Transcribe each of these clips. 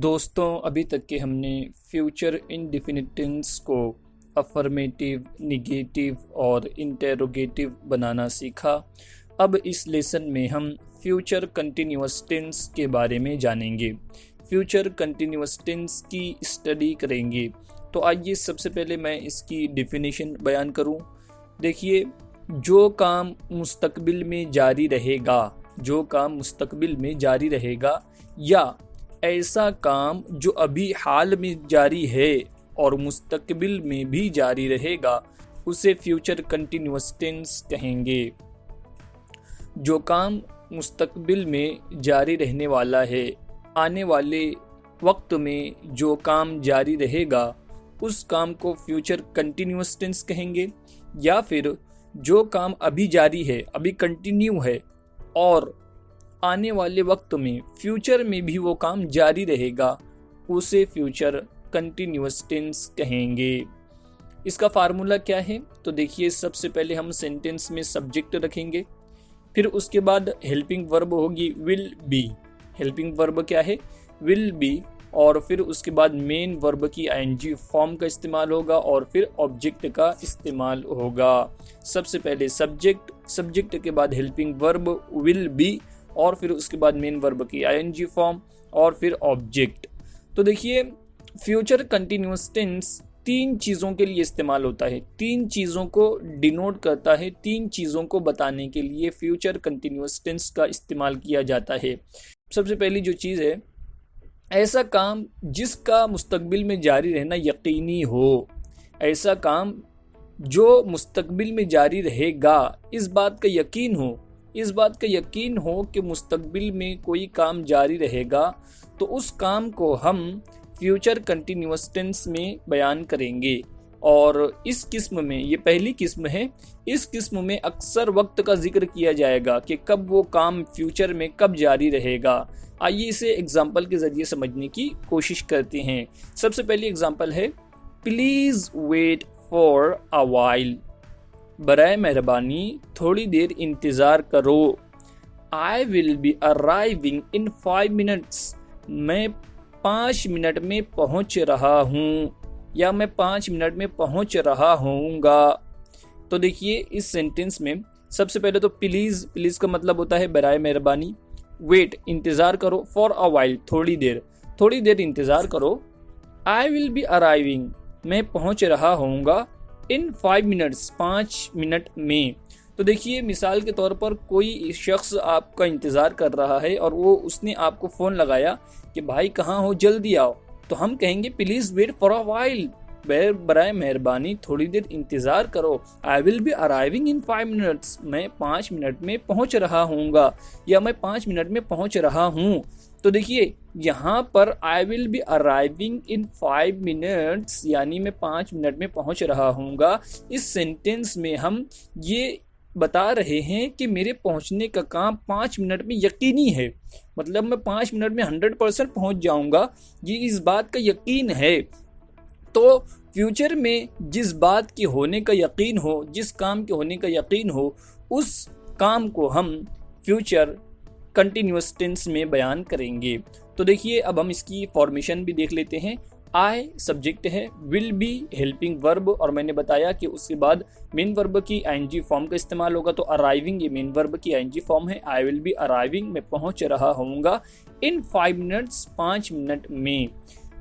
दोस्तों, अभी तक के हमने फ्यूचर इंडेफिनिट टेंस को अफर्मेटिव, निगेटिव और इंटेरोगेटिव बनाना सीखा। अब इस लेसन में हम फ्यूचर कंटिन्यूअस टेंस के बारे में जानेंगे। फ्यूचर कंटिन्यूअस टेंस की स्टडी करेंगे। तो आइए सबसे पहले मैं इसकी डेफिनेशन बयान करूं। देखिए, जो काम मुस्तकबिल में जारी रहेगा, जो काम मुस्तकबिल में जारी रहेगा या ऐसा काम जो अभी हाल में जारी है और मुस्तकबिल में भी जारी रहेगा, उसे फ्यूचर कंटिन्यूअस टेंस कहेंगे। जो काम मुस्तकबिल में जारी रहने वाला है, आने वाले वक्त में जो काम जारी रहेगा, उस काम को फ्यूचर कंटिन्यूअस टेंस कहेंगे। या फिर जो काम अभी जारी है, अभी कंटिन्यू है और आने वाले वक्त में फ्यूचर में भी वो काम जारी रहेगा, उसे फ्यूचर कंटिन्यूअस टेंस कहेंगे। इसका फार्मूला क्या है? तो देखिए, सबसे पहले हम सेंटेंस में सब्जेक्ट रखेंगे, फिर उसके बाद हेल्पिंग वर्ब होगी विल बी। हेल्पिंग वर्ब क्या है? Will B. और फिर उसके बाद मेन वर्ब की आईएनजी फॉर्म का इस्तेमाल होगा और फिर ऑब्जेक्ट का इस्तेमाल होगा। सबसे पहले सब्जेक्ट, सब्जेक्ट के बाद हेल्पिंग वर्ब विल बी और फिर उसके बाद मेन वर्ब की आईएनजी फॉर्म और फिर ऑब्जेक्ट। तो देखिए, फ्यूचर कंटिन्यूअस टेंस तीन चीज़ों के लिए इस्तेमाल होता है, तीन चीज़ों को डिनोट करता है, तीन चीज़ों को बताने के लिए फ्यूचर कंटिन्यूअस टेंस का इस्तेमाल किया जाता है। सबसे पहली जो चीज़ है, ऐसा काम जिसका मुस्तकबिल में जारी रहना यकीनी हो। ऐसा काम जो मुस्तकबिल में जारी रहेगा, इस बात का यकीन हो, इस बात का यकीन हो कि मुस्तकबिल में कोई काम जारी रहेगा, तो उस काम को हम फ्यूचर कंटिन्यूअस टेंस में बयान करेंगे। और इस किस्म में, ये पहली किस्म है, इस किस्म में अक्सर वक्त का जिक्र किया जाएगा कि कब वो काम फ्यूचर में कब जारी रहेगा। आइए इसे एग्जाम्पल के ज़रिए समझने की कोशिश करते हैं। सबसे पहली एग्जाम्पल है, please wait for a while. बराए मेहरबानी थोड़ी देर इंतज़ार करो। I will be arriving in 5 minutes. मैं 5 मिनट में पहुंच रहा हूँ या मैं 5 मिनट में पहुंच रहा हूँगा। तो देखिए, इस सेंटेंस में सबसे पहले तो प्लीज़, प्लीज़ का मतलब होता है बराए मेहरबानी। वेट, इंतज़ार करो। फॉर अ वाइल, थोड़ी देर, थोड़ी देर इंतज़ार करो। आई विल बी अराइविंग, मैं पहुंच रहा होऊंगा। इन 5 मिनट्स, 5 मिनट में। तो देखिए, मिसाल के तौर पर कोई शख्स आपका इंतज़ार कर रहा है और उसने आपको फ़ोन लगाया कि भाई कहाँ हो, जल्दी आओ। तो हम कहेंगे please wait for a while, बराए मेहरबानी थोड़ी देर इंतज़ार करो। I will be arriving in 5 minutes, मैं 5 मिनट में पहुंच रहा हूँगा या मैं 5 मिनट में पहुंच रहा हूँ। तो देखिए, यहाँ पर आई will be arriving in 5 minutes यानी मैं 5 मिनट में पहुंच रहा हूँगा। इस सेंटेंस में हम ये बता रहे हैं कि मेरे पहुंचने का काम 5 मिनट में यकीनी है, मतलब मैं 5 मिनट में 100% पहुंच जाऊंगा, ये इस बात का यकीन है। तो फ्यूचर में जिस बात की होने का यकीन हो, जिस काम के होने का यकीन हो, उस काम को हम फ्यूचर कंटिन्यूअस टेंस में बयान करेंगे। तो देखिए, अब हम इसकी फॉर्मेशन भी देख लेते हैं। आई सब्जेक्ट है, विल बी हेल्पिंग वर्ब, और मैंने बताया कि उसके बाद मेन वर्ब की आईएनजी फॉर्म का इस्तेमाल होगा। तो अराइविंग ये मेन वर्ब की आईएनजी फॉर्म है। आई विल बी अराइविंग, मैं पहुंच रहा होऊंगा। इन 5 मिनट्स, 5 मिनट में।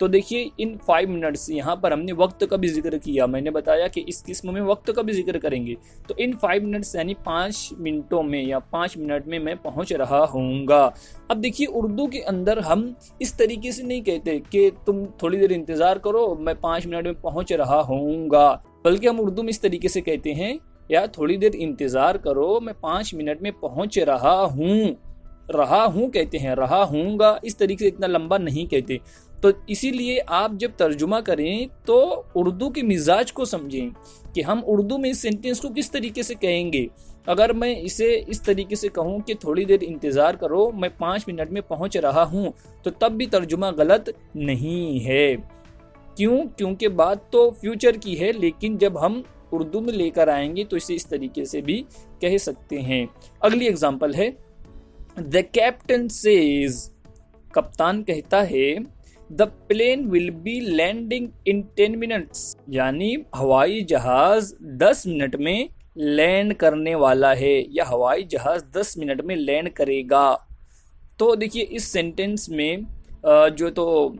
तो देखिए, इन 5 मिनट्स, यहाँ पर हमने वक्त का भी जिक्र किया। मैंने बताया कि इस किस्म में वक्त का भी जिक्र करेंगे। तो इन 5 मिनट्स यानी 5 मिनटों में या 5 मिनट में मैं पहुँच रहा हूँगा। अब देखिए, उर्दू के अंदर हम इस तरीके से नहीं कहते कि तुम थोड़ी देर इंतज़ार करो, मैं 5 मिनट में पहुँच रहा हूँगा, बल्कि हम उर्दू में इस तरीके से कहते हैं, या थोड़ी देर इंतज़ार करो, मैं 5 मिनट में पहुँच रहा हूँ। रहा हूँ कहते हैं, रहा हूँगा इस तरीके से इतना लंबा नहीं कहते। तो इसीलिए आप जब तर्जुमा करें तो उर्दू के मिजाज को समझें कि हम उर्दू में इस सेंटेंस को किस तरीके से कहेंगे। अगर मैं इसे इस तरीके से कहूँ कि थोड़ी देर इंतज़ार करो, मैं 5 मिनट में पहुँच रहा हूँ, तो तब भी तर्जुमा गलत नहीं है। क्यों? क्योंकि बात तो फ्यूचर की है, लेकिन जब हम उर्दू में लेकर आएंगे तो इसे इस तरीके से भी कह सकते हैं। अगली एग्जाम्पल है, द कैप्टन सेज, कप्तान कहता है, the plane will be landing in 10 minutes, यानी हवाई जहाज 10 मिनट में लैंड करने वाला है या हवाई जहाज 10 मिनट में लैंड करेगा। तो देखिए इस सेंटेंस में जो तो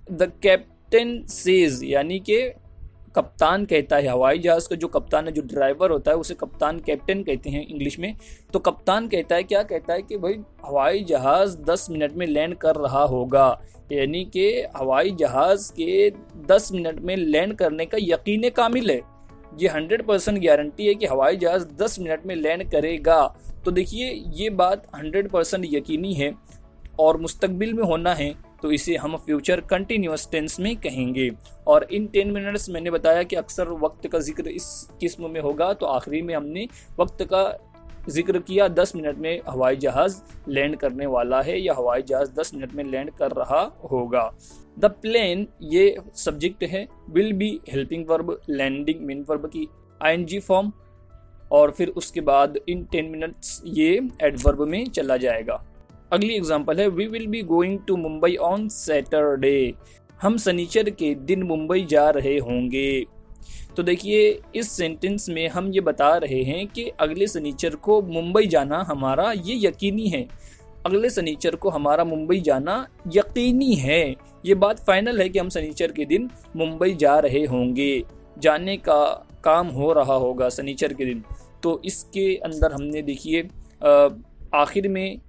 द कैप्टन सेज, यानी कि कप्तान कहता है, हवाई जहाज का जो कप्तान है, जो ड्राइवर होता है उसे कप्तान कैप्टन कहते हैं इंग्लिश में। तो कप्तान कहता है, क्या कहता है कि भाई हवाई जहाज 10 मिनट में लैंड कर रहा होगा, यानी कि हवाई जहाज के 10 मिनट में लैंड करने का यकीन कामिल है। ये 100% गारंटी है कि हवाई जहाज 10 मिनट में लैंड करेगा। तो देखिए ये बात 100% यकीनी है और मुस्तकबिल में होना है, तो इसे हम फ्यूचर कंटिन्यूअस टेंस में कहेंगे। और इन 10 मिनट्स मैंने बताया कि अक्सर वक्त का जिक्र इस किस्म में होगा, तो आखिरी में हमने वक्त का जिक्र किया। 10 मिनट में हवाई जहाज लैंड करने वाला है या हवाई जहाज 10 मिनट में लैंड कर रहा होगा। द प्लेन ये सब्जेक्ट है, will be helping verb, landing main verb की आईएनजी फॉर्म, और फिर उसके बाद इन 10 मिनट्स ये एडवर्ब में चला जाएगा। अगली एग्जांपल है, we will be going to Mumbai on Saturday, हम शनिचर के दिन मुंबई जा रहे होंगे। तो देखिए इस सेंटेंस में हम ये बता रहे हैं कि अगले शनिचर को मुंबई जाना हमारा ये यकीनी है, अगले शनिचर को हमारा मुंबई जाना यकीनी है। ये बात फाइनल है कि हम शनिचर के दिन मुंबई जा रहे होंगे, जाने का काम हो रहा होगा शनिचर के दिन। तो इसके अंदर हमने देखिए आखिर में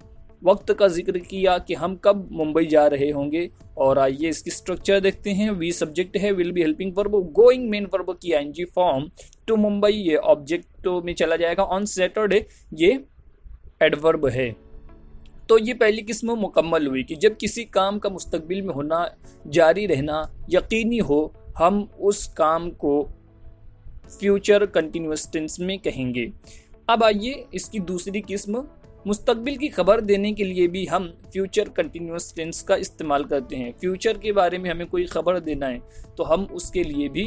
वक्त का जिक्र किया कि हम कब मुंबई जा रहे होंगे। और आइए इसकी स्ट्रक्चर देखते हैं। वी सब्जेक्ट है, will be helping verb, going main verb की आईएनजी फॉर्म, टू मुंबई ये ऑब्जेक्ट में चला जाएगा, ऑन सैटरडे ये एडवर्ब है। तो ये पहली किस्म मुकम्मल हुई कि जब किसी काम का मुस्तकबिल में होना, जारी रहना यकीनी हो, हम उस काम को फ्यूचर कंटिन्यूअस टेंस में कहेंगे। अब आइए इसकी दूसरी किस्म, मुस्तकबिल की खबर देने के लिए भी हम फ्यूचर कंटिन्यूअस टेंस का इस्तेमाल करते हैं। फ्यूचर के बारे में हमें कोई खबर देना है तो हम उसके लिए भी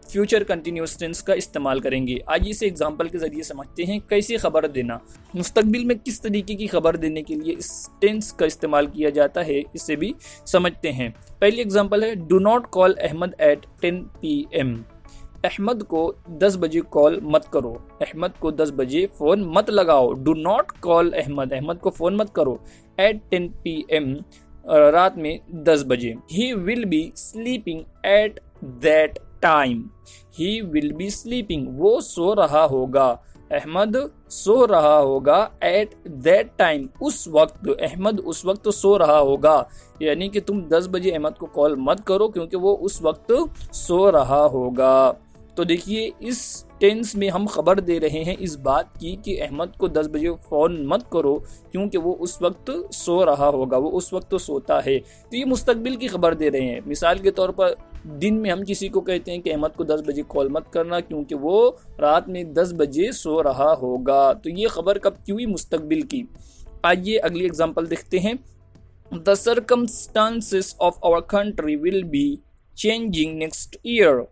फ्यूचर कंटिन्यूअस टेंस का इस्तेमाल करेंगे। आज इसे एग्जांपल के जरिए समझते हैं कैसे खबर देना, मुस्तकबिल में किस तरीके की खबर देने के लिए इस टेंस का इस्तेमाल किया जाता है, इसे भी समझते हैं। पहली एग्जांपल है, do not call Ahmad at 10 PM, Ahmad को 10 बजे कॉल मत करो, अहमद को 10 बजे फ़ोन मत लगाओ। Do not call Ahmad, Ahmad को फ़ोन मत करो, एट 10 PM रात में 10 बजे। ही will B sleeping at that time, he will B sleeping वो सो रहा होगा, अहमद सो रहा होगा, एट दैट टाइम उस वक्त, अहमद उस वक्त सो रहा होगा। यानी कि तुम 10 बजे अहमद को कॉल मत करो क्योंकि वो उस वक्त सो रहा होगा। तो देखिए इस टेंस में हम खबर दे रहे हैं इस बात की कि अहमद को 10 बजे फ़ोन मत करो क्योंकि वो उस वक्त सो रहा होगा, वो उस वक्त तो सोता है। तो ये मुस्तकबिल की खबर दे रहे हैं। मिसाल के तौर पर दिन में हम किसी को कहते हैं कि अहमद को 10 बजे कॉल मत करना क्योंकि वो रात में 10 बजे सो रहा होगा। तो ये खबर कब की हुई? मुस्तकबिल की। आइए अगली एग्जांपल देखते हैं। The circumstances of our country will be changing next year,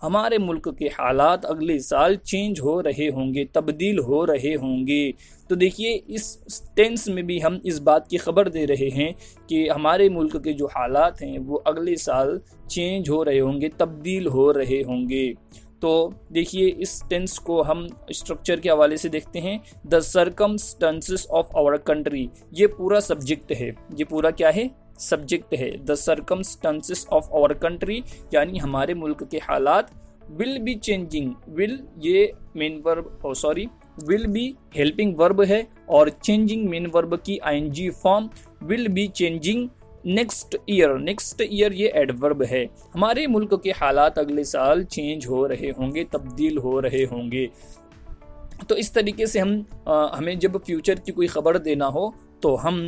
हमारे मुल्क के हालात अगले साल चेंज हो रहे होंगे, तब्दील हो रहे होंगे। तो देखिए इस टेंस में भी हम इस बात की खबर दे रहे हैं कि हमारे मुल्क के जो हालात हैं वो अगले साल चेंज हो रहे होंगे, तब्दील हो रहे होंगे। तो देखिए इस टेंस को हम स्ट्रक्चर के हवाले से देखते हैं। The circumstances of our country, ये पूरा सब्जेक्ट है, ये पूरा क्या है? सब्जेक्ट है। The circumstances of our country यानी हमारे मुल्क के हालात, विल बी चेंजिंग, विल ये main verb will be helping verb है और चेंजिंग मेन वर्ब की ING form, will be changing next year, next year ये एडवर्ब है। हमारे मुल्क के हालात अगले साल चेंज हो रहे होंगे, तब्दील हो रहे होंगे। तो इस तरीके से हमें जब फ्यूचर की कोई खबर देना हो तो हम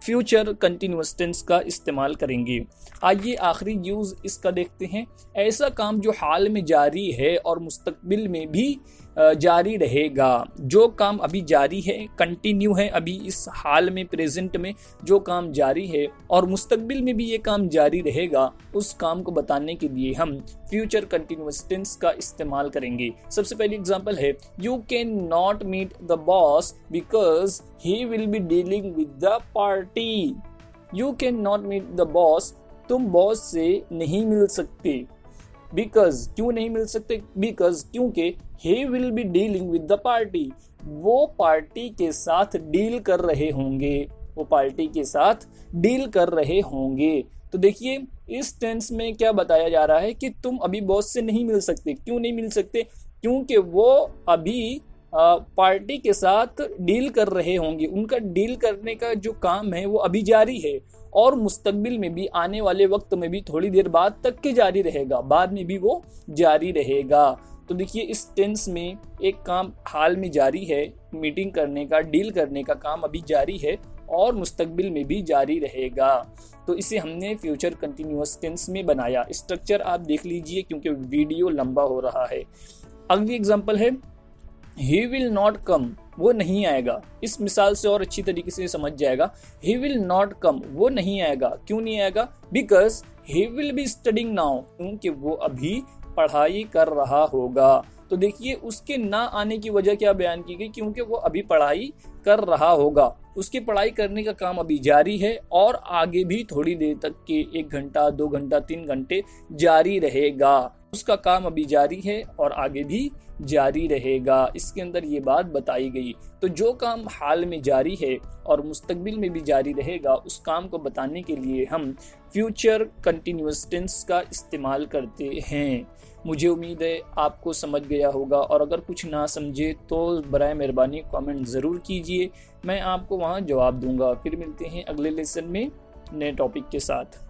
फ्यूचर कंटिन्यूअस टेंस का इस्तेमाल करेंगे। आइए आखिरी यूज़ इसका देखते हैं। ऐसा काम जो हाल में जारी है और मुस्तकबिल में भी जारी रहेगा। जो काम अभी जारी है, कंटिन्यू है, अभी इस हाल में, प्रेजेंट में जो काम जारी है और मुस्तकबिल में भी ये काम जारी रहेगा, उस काम को बताने के लिए हम फ्यूचर कंटिन्यूअस टेंस का इस्तेमाल करेंगे। सबसे पहली एग्जांपल है, you can not meet the boss because he will be dealing with the party. You can not meet the boss, तुम बॉस से नहीं मिल सकते। बिकॉज, क्यों नहीं मिल सकते? बिकॉज, क्योंकि ही will be dealing with the party, वो पार्टी के साथ डील कर रहे होंगे, वो पार्टी के साथ डील कर रहे होंगे। तो देखिए इस टेंस में क्या बताया जा रहा है कि तुम अभी बॉस से नहीं मिल सकते। क्यों नहीं मिल सकते? क्योंकि वो अभी पार्टी के साथ डील कर रहे होंगे, उनका डील करने का जो काम है वो अभी जारी है और मुस्तकबिल में भी, आने वाले वक्त में भी, थोड़ी देर बाद तक के जारी रहेगा, बाद में भी वो जारी रहेगा। तो देखिए इस टेंस में एक काम हाल में जारी है, मीटिंग करने का, डील करने का काम अभी जारी है और मुस्तकबिल में भी जारी रहेगा। तो इसे हमने फ्यूचर कंटिन्यूअस टेंस में बनाया। स्ट्रक्चर आप देख लीजिए क्योंकि वीडियो लंबा हो रहा है। अगली एग्जांपल है ही विल नॉट कम, वो नहीं आएगा। इस मिसाल से और अच्छी तरीके से समझ जाएगा। ही विल नॉट कम, वो नहीं आएगा। क्यों नहीं आएगा? Because he will be studying now, क्योंकि वो अभी पढ़ाई कर रहा होगा। तो देखिए उसके ना आने की वजह क्या बयान की गई? क्योंकि वो अभी पढ़ाई कर रहा होगा, उसकी पढ़ाई करने का काम अभी जारी है और आगे भी थोड़ी देर तक के 1 घंटा 2 घंटा 3 घंटे जारी रहेगा। उसका काम अभी जारी है और आगे भी जारी रहेगा। इसके अंदर ये बात बताई गई। तो जो काम हाल में जारी है और मुस्तकबिल में भी जारी रहेगा, उस काम को बताने के लिए हम फ्यूचर कंटिन्यूअस टेंस का इस्तेमाल करते हैं। मुझे उम्मीद है आपको समझ गया होगा और अगर कुछ ना समझे तो बराए मेहरबानी कमेंट ज़रूर कीजिए, मैं आपको वहाँ जवाब दूंगा। फिर मिलते हैं अगले लेसन में नए टॉपिक के साथ।